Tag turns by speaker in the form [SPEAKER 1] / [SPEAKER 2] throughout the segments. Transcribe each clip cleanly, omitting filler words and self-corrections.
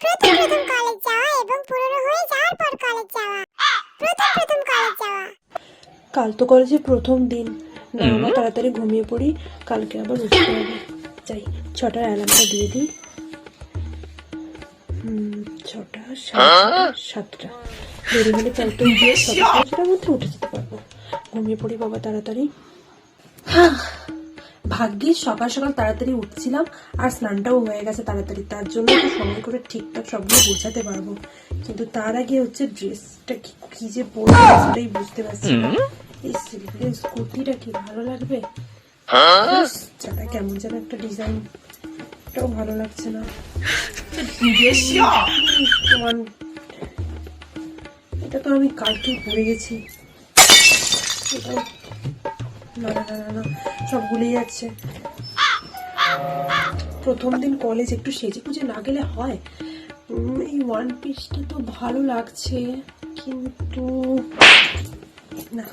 [SPEAKER 1] প্রথম প্রথম কলেজ যাওয়া এবং পুরনো হয়ে যাওয়ার পর কলেজ যাওয়া। প্রথম প্রথম কলেজ যাওয়া।
[SPEAKER 2] কাল তো কলেজে প্রথম দিন, না বাবা তাড়াতাড়ি ঘুমিয়ে পড়ি, কালকে আবার উঠতে হবে। যাই 6টার অ্যালার্মটা দিয়ে দিই। 6টা, 7টা দেরি হলে কাল তো 7টার মধ্যে উঠে যেতে পারবো। ঘুমিয়ে পড়ি বাবা তাড়াতাড়ি। ভাগ্যিস সকাল সকাল তাড়াতাড়ি উঠছিলাম আর স্নানটাও হয়ে গেছে তাড়াতাড়ি, তার জন্য একটু সময় করে ঠিকঠাক সবগুলো বোঝাতে পারবো। কিন্তু তার আগে হচ্ছে ড্রেসটা কি যে পরবো সেটাই বুঝতে পারছি না। এই সিল্কের কুর্তিটা কি ভালো লাগবে, যারা কেমন যেন একটা ডিজাইনটাও ভালো লাগছে না। এটা তো আমি কালকেই পরে গেছি, এটাও না না না না সব ভুলে যাচ্ছে। প্রথম দিন কলেজ একটু সেজে গুজে না গেলে হয়। এই ওয়ান পিসটা তো ভালো লাগছে, কিন্তু না,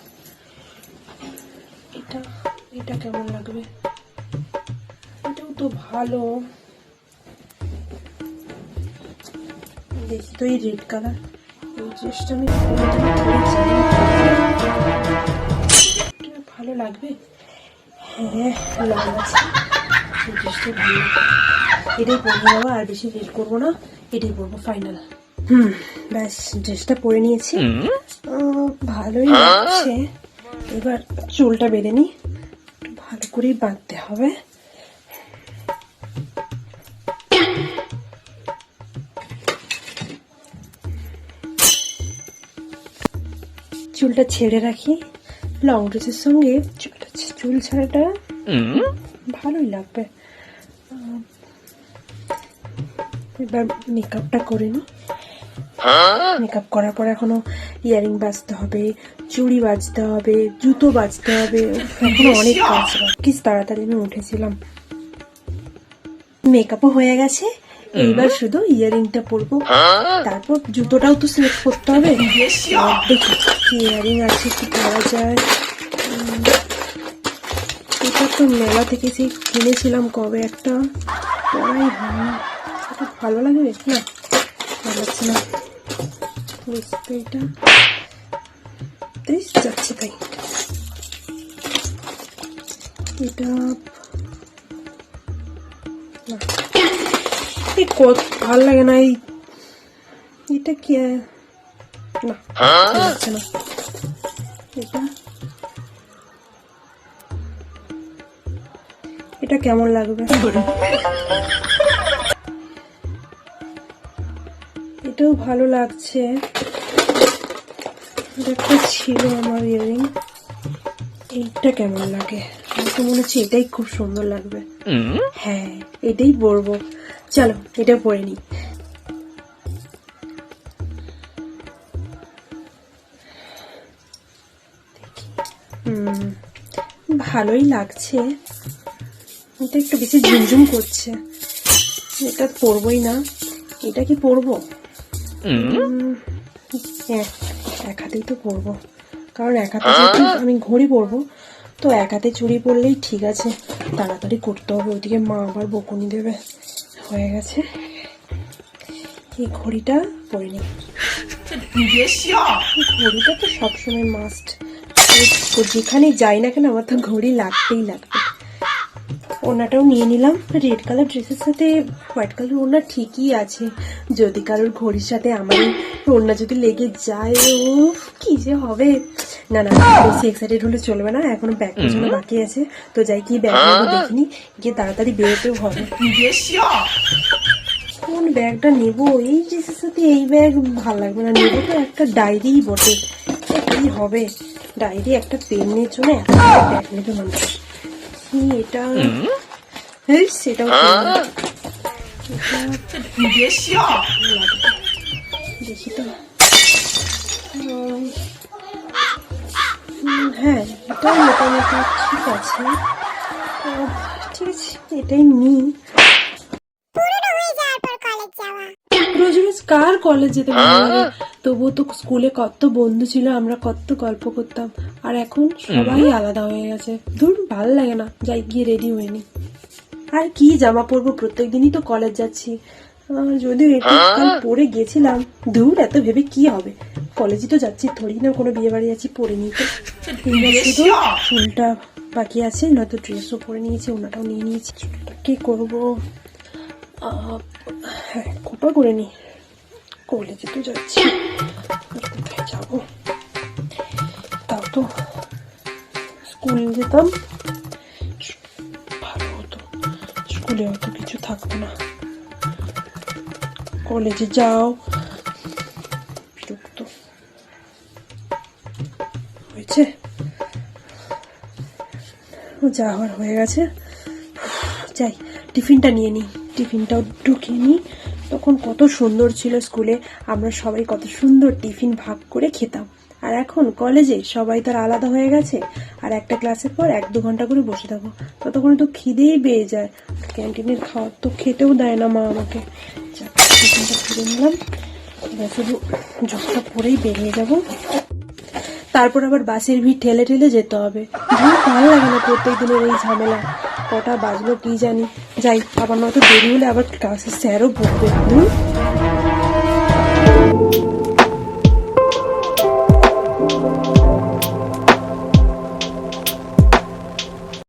[SPEAKER 2] এটা এটা কেমন লাগবে, এটাও তো ভালো। দেখি তো এই রেড কালার, এই ড্রেসটা আমি ভালো লাগবে। হ্যাঁ লং আছে, এই ড্রেসটাই ভালো লাগবে, এটাই পরবো বাবা, আর বেশি লেট করবো না, এটাই পরবো ফাইনাল। ব্যাস ড্রেসটা পরে নিয়েছি, ভালোই লাগছে। এবার চুলটা বেঁধে নি, একটু ভালো করেই বাঁধতে হবে। চুলটা ছেড়ে রাখি, লং ড্রেসের সঙ্গে চুল ছাড়াটা ভালোই লাগবে। এবার মেকআপটা করে নি, মেকআপ করার পর এখনো ইয়ারিং বাজতে হবে, চুড়ি বাজতে হবে, জুতো বাজতে হবে, এখনো অনেক কাজ বাকি। তাড়াতাড়ি আমি উঠেছিলাম, মেকআপও হয়ে গেছে, এইবার শুধু ইয়ারিংটা পরবো, তারপর জুতোটাও তো সিলেক্ট করতে হবে। দেখি কি ইয়ারিং আছে, কি পরা যায়। এটা তো মেলা থেকে সেই কিনেছিলাম কবে, একটা পরাই হয়নি, এটা ভালো লাগবে না, ভালো লাগছে না। এটা যাচ্ছে তাই, এটা কত ভালো লাগে না, এটা কি না যাচ্ছে না। এটা কেমন লাগবে, এটাও ভালো লাগছে। একটা ছিল আমার ইয়ারিং, এইটা কেমন লাগে, আমার তো মনে হচ্ছে এটাই খুব সুন্দর লাগবে। হ্যাঁ এটাই পরবো, চলো এটা পরে নি। ভালোই লাগছে, এটা একটু বেশি ঝুমঝুম করছে, এটা পরবোই না। এটা কি পরবো, এক হাতেই তো পরবো, কারণ এক হাতে যেহেতু আমি ঘড়ি পরবো, তো এক হাতে চুড়ি পরলেই ঠিক আছে। তাড়াতাড়ি করতে হবে, ওইদিকে মা আবার বকুনি দেবে। হয়ে গেছে, এই ঘড়িটা পরে নি। ঘড়িটা তো সবসময় মাস্ট, যেখানে যাই না কেন আমার তো ঘড়ি লাগতেই লাগবে। ওনাটাও নিয়ে নিলাম, রেড কালার ড্রেসের সাথে হোয়াইট কালার ওনা ঠিকই আছে, যদি কারোর ঘড়ির সাথে আমার ওনা যদি লেগে যায়, ও কি যে হবে। না না বেশি এক্সাইটেড হলে চলবে না, এখনো ব্যাগ পেছনে বাকি আছে, তো যাই কি ব্যাগ নেবো দেখিনি, গিয়ে তাড়াতাড়ি বেরোতেও হবে। কোন ব্যাগটা নেবো, এই ড্রেসের সাথে এই ব্যাগ ভালো লাগবে না, নেবো তো একটা ডায়েরি বটে, কি হবে ডায়েরি, একটা পেন নিয়ে চলে ব্যাগ নেবে মানুষ। এটা সেটাও দেখি তো, হ্যাঁ এটা মোটামুটি ঠিক আছে, ঠিক আছে এটাই নিই। রোজ রোজ কার কলেজ যেতে ভালো লাগে, তবুও তো স্কুলে কত বন্ধু ছিল, আমরা কত গল্প করতাম, আর এখন সবাই আলাদা হয়ে গেছে। ধুর ভালো লাগে না, যাই গিয়ে রেডি হয়ে নি। আর কি জামা পরবো, প্রত্যেক দিনই তো কলেজ যাচ্ছি, যদিও একটু কাল পরে গেছিলাম, দূর এত ভেবে কি হবে, কলেজে তো যাচ্ছি, থোড়ি না কোনো বিয়ে বাড়ি আছি, পরে নিতে। শুধু চুলটা বাকি আছে, নয়তো ড্রেসও পরে নিয়েছি, ওনাটাও নিয়ে নিয়েছি। চুলটা কি করবো? হ্যাঁ, খোপা করে নি, কলেজে তো যাচ্ছি, আর কোথায় যাবো? তাও তো স্কুল যেতাম ভালো হতো, স্কুলে অত কিছু থাকতো না, কলেজে যাও বিরক্ত হয়েছে। যা হওয়ার হয়ে গেছে, যাই টিফিনটা নিয়ে নিই, টিফিনটাও ঢুকিয়ে নিই। তখন কত সুন্দর ছিল স্কুলে, আমরা সবাই কত সুন্দর টিফিন ভাগ করে খেতাম। আর এখন কলেজে সবাই তো আর আলাদা হয়ে গেছে, আর একটা ক্লাসের পর 1-2 ঘন্টা করে বসে থাকো, ততক্ষণে তো খিদেই পেয়ে যায়। ক্যান্টিনের খাওয়ার তো খেতেও দেয় না মা আমাকে। টিফিনটা ফিরে নিলাম, এবার শুধু জবটা পরেই বেরিয়ে যাব, তারপর আবার বাসের ভিড় ঠেলে ঠেলে যেতে হবে। ভালো লাগে না প্রত্যেক দিনের এই ঝামেলা। কটা বাজলো কি জানি, যাই, আবার নয়তো দেরি হলে আবার ক্লাসের স্যারও বকবে।